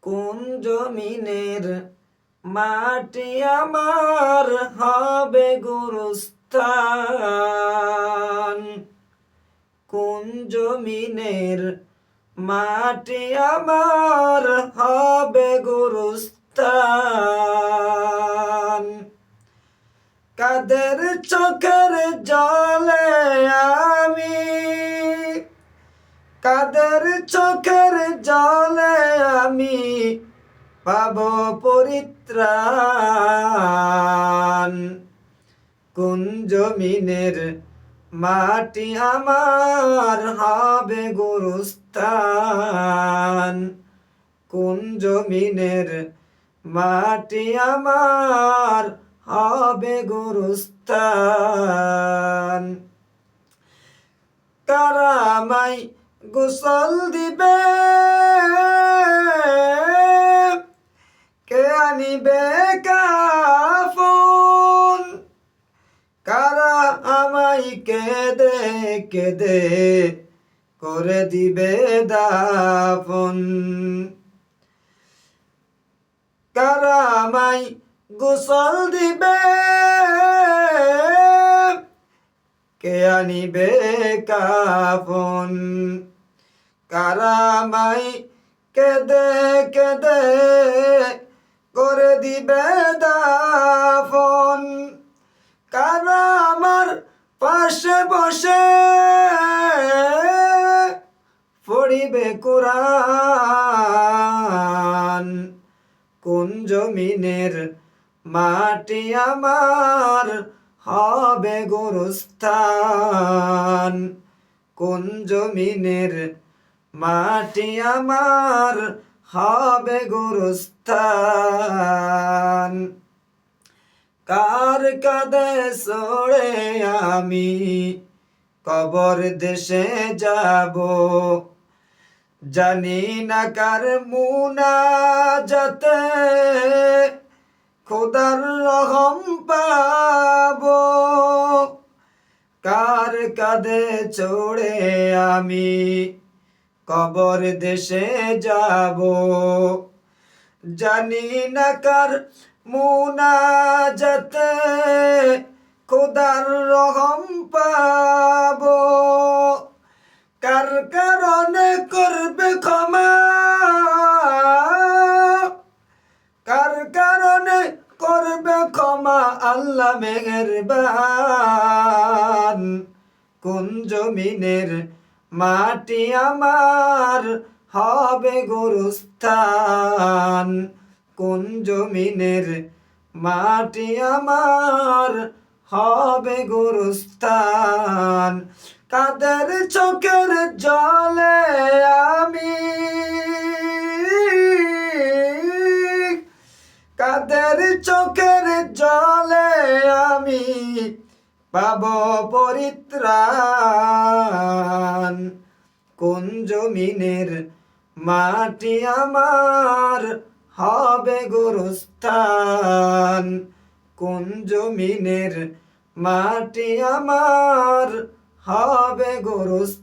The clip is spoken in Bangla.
কোন জমিনের মাটি আমার হবে গোরস্থান? কোন জমিনের মাটি আমার হবে গোরস্থান? কাদের চোখের জলে আমি, কাদের চোখের জলে আমি পাব পরিত্রাণ? কোন জমিনের মাটি আমার হবে গোরস্থান? কোন জমিনের মাটি আমার হবে গোরস্থান? কারা আমায় গোসল দিবে, কে আনিবে কাফন? কারা আমায় কেঁদে কেঁদে করে দিবে দাফন? কারা আমায় গোসল দিবে, কে আনিবে কাফন? কারা আমায় কেঁদে কেঁদে করে দিবে দাফন? কারা আমার পাশে বসে পড়িবে কুরআন? কোন জমিনের মাটি আমার হবে গোরস্থান? কোন জমিনের মাটি আমার হবে গোরস্থান? কার কাঁধে চড়ে আমি কবর দেশে যাব, জানি না কার মুনাজাতে খোদার রহম পাব। কার কাঁধে চড়ে আমি কবর দেশে যাব, জানি না কার মুনাজাতে খোদার রহম পাব। কার কারণে করবে ক্ষমা, কার কারণে করবে ক্ষমা আল্লাহ মেহেরবান? কোন জমিনের মাটি আমার হবে গোরস্থান? কোন জমিনের মাটি আমার হবে গোরস্থান? কাদের চোখের জলে আমি, কাদের চোখের জলে আমি পাব পরিত্রাণ? কোন জমিনের মাটি আমার হবে গোরস্থান? কোন জমিনের মাটি আমার হবে গোরস্থান?